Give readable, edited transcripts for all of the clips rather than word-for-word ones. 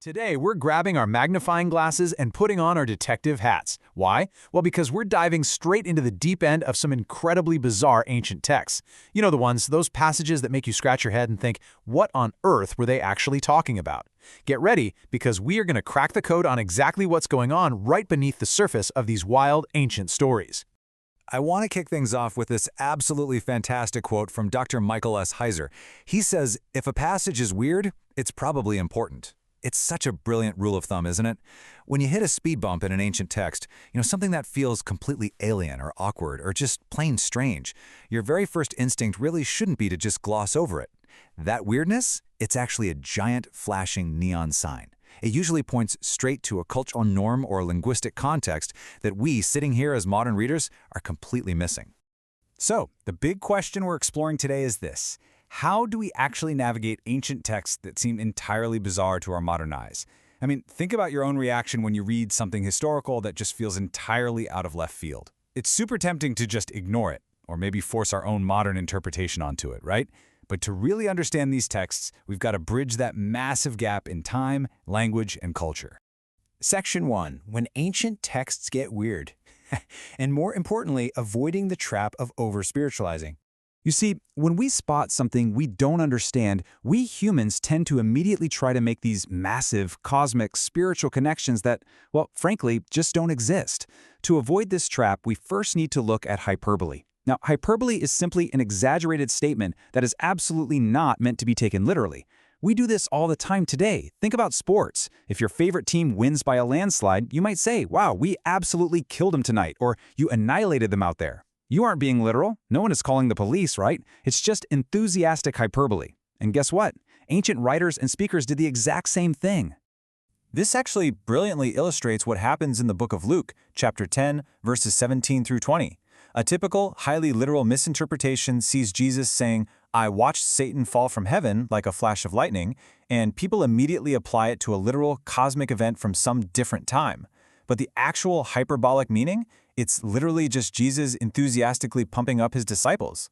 Today, we're grabbing our magnifying glasses and putting on our detective hats. Why? Well, because we're diving straight into the deep end of some incredibly bizarre ancient texts. You know the ones, those passages that make you scratch your head and think, what on earth were they actually talking about? Get ready, because we are going to crack the code on exactly what's going on right beneath the surface of these wild ancient stories. I want to kick things off with this absolutely fantastic quote from Dr. Michael S. Heiser. He says, if a passage is weird, it's probably important. It's such a brilliant rule of thumb, isn't it? When you hit a speed bump in an ancient text, something that feels completely alien or awkward or just plain strange, your very first instinct really shouldn't be to just gloss over it. That weirdness, it's actually a giant flashing neon sign. It usually points straight to a cultural norm or linguistic context that we, sitting here as modern readers, are completely missing. So, the big question we're exploring today is this. How do we actually navigate ancient texts that seem entirely bizarre to our modern eyes? I mean, think about your own reaction when you read something historical that just feels entirely out of left field. It's super tempting to just ignore it, or maybe force our own modern interpretation onto it, right? But to really understand these texts, we've got to bridge that massive gap in time, language, and culture. Section 1. When ancient texts get weird. And more importantly, avoiding the trap of over-spiritualizing. You see, when we spot something we don't understand, we humans tend to immediately try to make these massive, cosmic, spiritual connections that, well, frankly, just don't exist. To avoid this trap, we first need to look at hyperbole. Now, hyperbole is simply an exaggerated statement that is absolutely not meant to be taken literally. We do this all the time today. Think about sports. If your favorite team wins by a landslide, you might say, wow, we absolutely killed them tonight, or you annihilated them out there. You aren't being literal. No one is calling the police, right? It's just enthusiastic hyperbole. And guess what? Ancient writers and speakers did the exact same thing. This actually brilliantly illustrates what happens in the book of Luke, chapter 10, verses 17 through 20. A typical, highly literal misinterpretation sees Jesus saying, I watched Satan fall from heaven like a flash of lightning, and people immediately apply it to a literal cosmic event from some different time. But the actual hyperbolic meaning? It's literally just Jesus enthusiastically pumping up his disciples.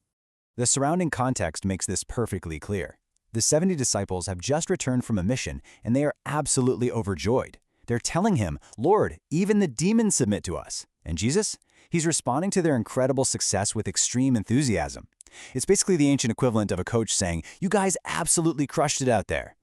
The surrounding context makes this perfectly clear. The 70 disciples have just returned from a mission, and they are absolutely overjoyed. They're telling him, Lord, even the demons submit to us. And Jesus? He's responding to their incredible success with extreme enthusiasm. It's basically the ancient equivalent of a coach saying, you guys absolutely crushed it out there.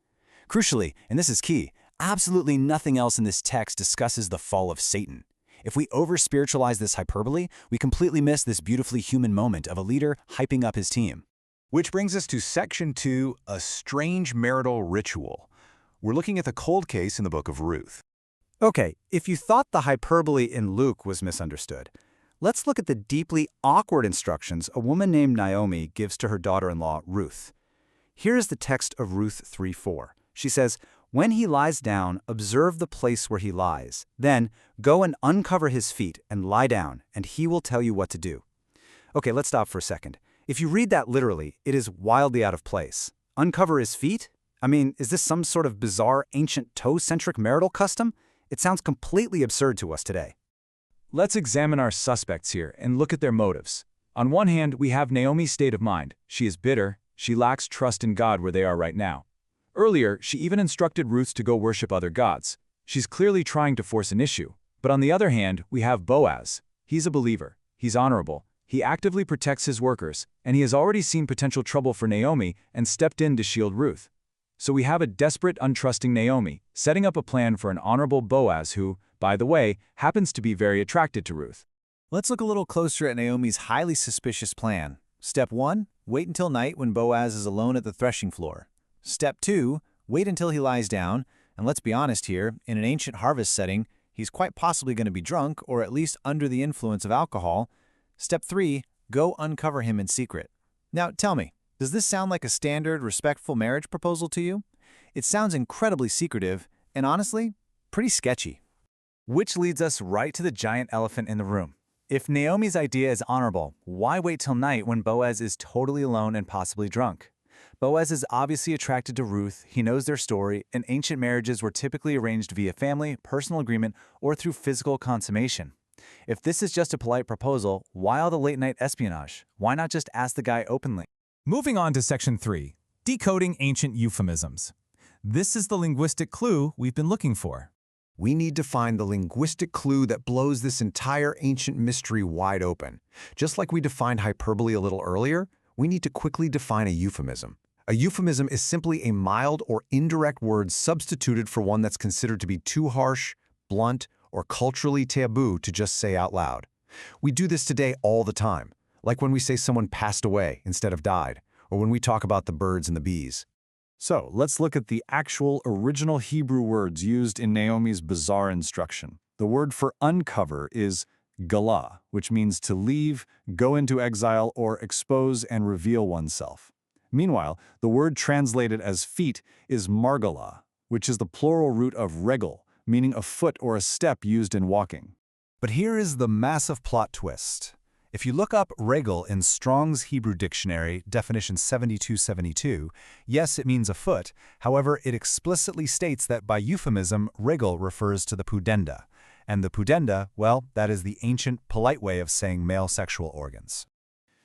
Crucially, and this is key, absolutely nothing else in this text discusses the fall of Satan. If we over-spiritualize this hyperbole, we completely miss this beautifully human moment of a leader hyping up his team. Which brings us to Section 2, a strange marital ritual. We're looking at the cold case in the book of Ruth. Okay, if you thought the hyperbole in Luke was misunderstood, let's look at the deeply awkward instructions a woman named Naomi gives to her daughter-in-law, Ruth. Here is the text of Ruth 3:4. She says, when he lies down, observe the place where he lies. Then go and uncover his feet and lie down, and he will tell you what to do. Okay, let's stop for a second. If you read that literally, it is wildly out of place. Uncover his feet? I mean, is this some sort of bizarre, ancient, toe-centric marital custom? It sounds completely absurd to us today. Let's examine our suspects here and look at their motives. On one hand, we have Naomi's state of mind. She is bitter. She lacks trust in God where they are right now. Earlier, she even instructed Ruth to go worship other gods. She's clearly trying to force an issue. But on the other hand, we have Boaz. He's a believer. He's honorable. He actively protects his workers, and he has already seen potential trouble for Naomi and stepped in to shield Ruth. So we have a desperate, untrusting Naomi, setting up a plan for an honorable Boaz who, by the way, happens to be very attracted to Ruth. Let's look a little closer at Naomi's highly suspicious plan. Step 1, wait until night when Boaz is alone at the threshing floor. Step 2, wait until he lies down, and let's be honest here, in an ancient harvest setting, he's quite possibly going to be drunk or at least under the influence of alcohol. Step 3, go uncover him in secret. Now tell me, does this sound like a standard, respectful marriage proposal to you? It sounds incredibly secretive and honestly, pretty sketchy. Which leads us right to the giant elephant in the room. If Naomi's idea is honorable, why wait till night when Boaz is totally alone and possibly drunk? Boaz is obviously attracted to Ruth, he knows their story, and ancient marriages were typically arranged via family, personal agreement, or through physical consummation. If this is just a polite proposal, why all the late-night espionage? Why not just ask the guy openly? Moving on to Section 3, Decoding Ancient Euphemisms. This is the linguistic clue we've been looking for. We need to find the linguistic clue that blows this entire ancient mystery wide open. Just like we defined hyperbole a little earlier, we need to quickly define a euphemism. A euphemism is simply a mild or indirect word substituted for one that's considered to be too harsh, blunt, or culturally taboo to just say out loud. We do this today all the time, like when we say someone passed away instead of died, or when we talk about the birds and the bees. So let's look at the actual original Hebrew words used in Naomi's bizarre instruction. The word for uncover is galah, which means to leave, go into exile, or expose and reveal oneself. Meanwhile, the word translated as feet is margalah, which is the plural root of regel, meaning a foot or a step used in walking. But here is the massive plot twist. If you look up regel in Strong's Hebrew Dictionary, definition 7272, yes, it means a foot. However, it explicitly states that by euphemism, regel refers to the pudenda. And the pudenda, well, that is the ancient, polite way of saying male sexual organs.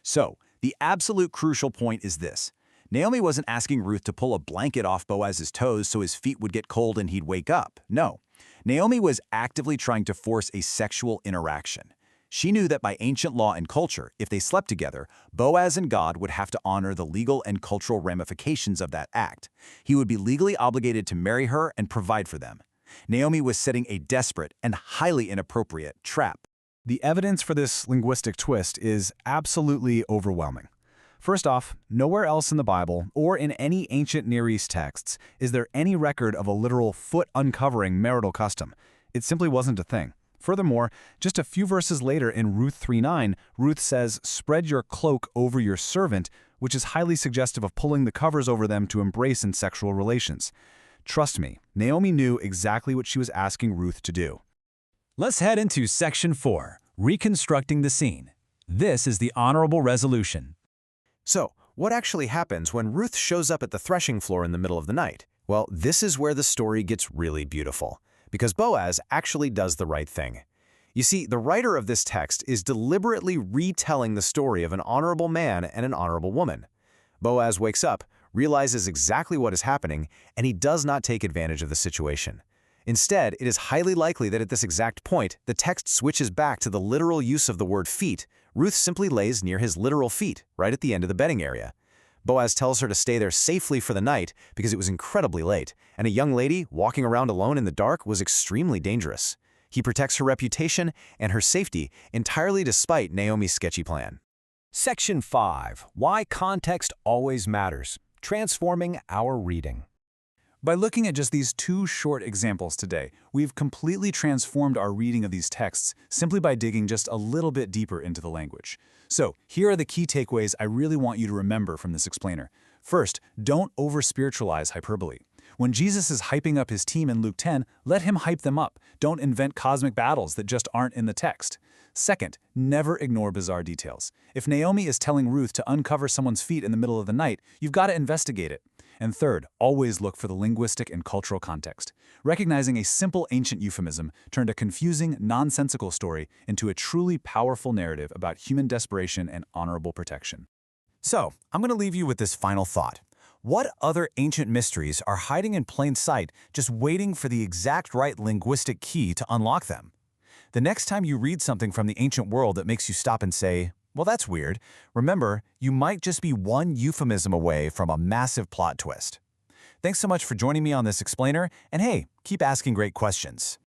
So, the absolute crucial point is this. Naomi wasn't asking Ruth to pull a blanket off Boaz's toes so his feet would get cold and he'd wake up. No. Naomi was actively trying to force a sexual interaction. She knew that by ancient law and culture, if they slept together, Boaz and God would have to honor the legal and cultural ramifications of that act. He would be legally obligated to marry her and provide for them. Naomi was setting a desperate and highly inappropriate trap. The evidence for this linguistic twist is absolutely overwhelming. First off, nowhere else in the Bible or in any ancient Near East texts is there any record of a literal foot uncovering marital custom. It simply wasn't a thing. Furthermore, just a few verses later in Ruth 3:9, Ruth says, "Spread your cloak over your servant," which is highly suggestive of pulling the covers over them to embrace in sexual relations. Trust me, Naomi knew exactly what she was asking Ruth to do. Let's head into Section 4, Reconstructing the Scene. This is the honorable resolution. So, what actually happens when Ruth shows up at the threshing floor in the middle of the night? Well, this is where the story gets really beautiful, because Boaz actually does the right thing. You see, the writer of this text is deliberately retelling the story of an honorable man and an honorable woman. Boaz wakes up, realizes exactly what is happening, and he does not take advantage of the situation. Instead, it is highly likely that at this exact point, the text switches back to the literal use of the word feet. Ruth simply lays near his literal feet, right at the end of the bedding area. Boaz tells her to stay there safely for the night because it was incredibly late, and a young lady walking around alone in the dark was extremely dangerous. He protects her reputation and her safety entirely despite Naomi's sketchy plan. Section 5, Why Context Always Matters, Transforming Our Reading. By looking at just these two short examples today, we've completely transformed our reading of these texts simply by digging just a little bit deeper into the language. So, here are the key takeaways I really want you to remember from this explainer. First, don't over-spiritualize hyperbole. When Jesus is hyping up his team in Luke 10, let him hype them up. Don't invent cosmic battles that just aren't in the text. Second, never ignore bizarre details. If Naomi is telling Ruth to uncover someone's feet in the middle of the night, you've got to investigate it. And third, always look for the linguistic and cultural context. Recognizing a simple ancient euphemism turned a confusing, nonsensical story into a truly powerful narrative about human desperation and honorable protection. So, I'm going to leave you with this final thought. What other ancient mysteries are hiding in plain sight, just waiting for the exact right linguistic key to unlock them? The next time you read something from the ancient world that makes you stop and say, well, that's weird, remember, you might just be one euphemism away from a massive plot twist. Thanks so much for joining me on this explainer, and hey, keep asking great questions.